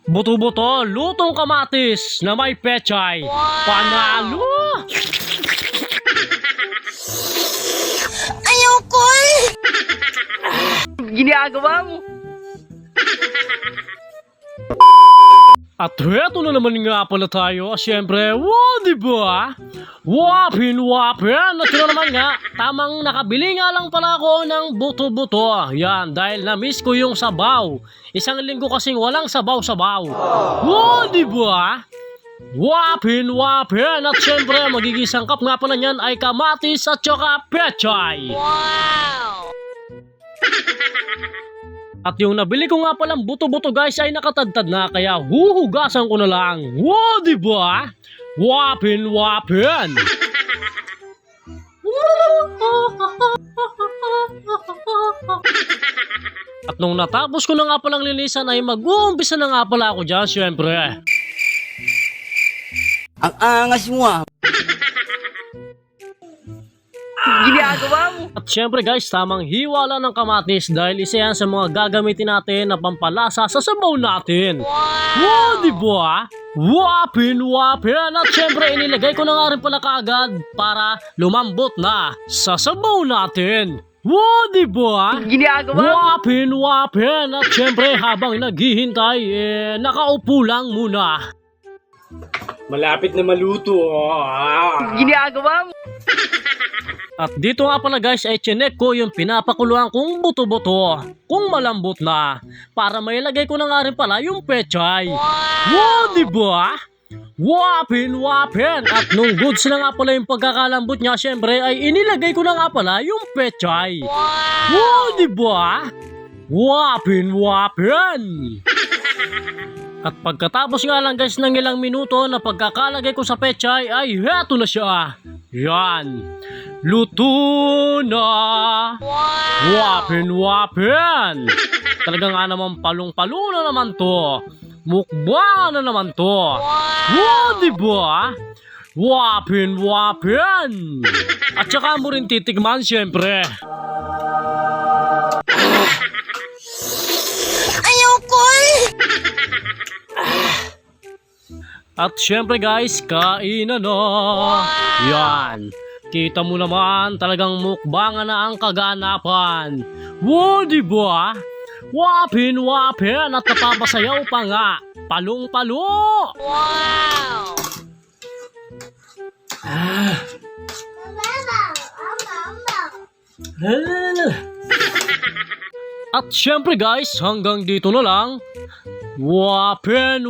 Buto-buto, lutong kamatis na may pechay. Panalo! Ayoko eh! Ginagawa mo? At heto na naman nga pala tayo, siyempre, wow, diba? Wapin! At yun na naman nga, tamang nakabili nga lang pala ako ng buto-buto. Yan, dahil na-miss ko yung sabaw. Isang linggo kasing walang sabaw-sabaw. Wow, diba? Wapin! At siyempre, magiging sangkap nga pala niyan ay kamatis at saka pechay. Wow! At yung nabili ko nga palang buto-buto guys ay nakatadtad na, kaya huhugasan ko na lang. Wow, diba? Wapin! At nung natapos ko na nga palang linisan ay mag-uumpisa na nga pala ako dyan, syempre. Ang angas mo ah! Ginagawa mo? At syempre guys, tamang hiwala ng kamatis dahil isa yan sa mga gagamitin natin na pampalasa sa sabaw natin. Wow, diba? Wapin! At syempre inilagay ko na nga rin pala kaagad para lumambot na sa sabaw natin. Wow, diba? Ginagawa mo? Wapin! At syempre habang naghihintay, nakaupo lang muna. Malapit na maluto. Ginagawa mo? At dito nga pala guys ay chinek ko yung pinapakuluan kong buto-buto kung malambot na para mailagay ko na nga rin pala yung pechay. Wow, diba? Wapin! At nung goods na nga pala yung pagkakalambot niya, syempre ay inilagay ko na nga pala yung pechay. Wow, diba? Wapin! At pagkatapos nga lang guys ng ilang minuto na pagkakalagay ko sa pechay ay heto na siya. Yan. Luto na. Wapin! Talaga nga naman palong-palo na naman to. Mukbang na naman to. Wow, diba? Wapin! At saka mo rin titikman syempre. Ayoko eh! At syempre guys, kainan na. Yan. Kita mo naman, talagang mukbangan na ang kaganapan. Wow, diba? Wapin! At napapasayaw pa nga. Palong-palo! Wow! At syempre guys, hanggang dito na lang. Wapin!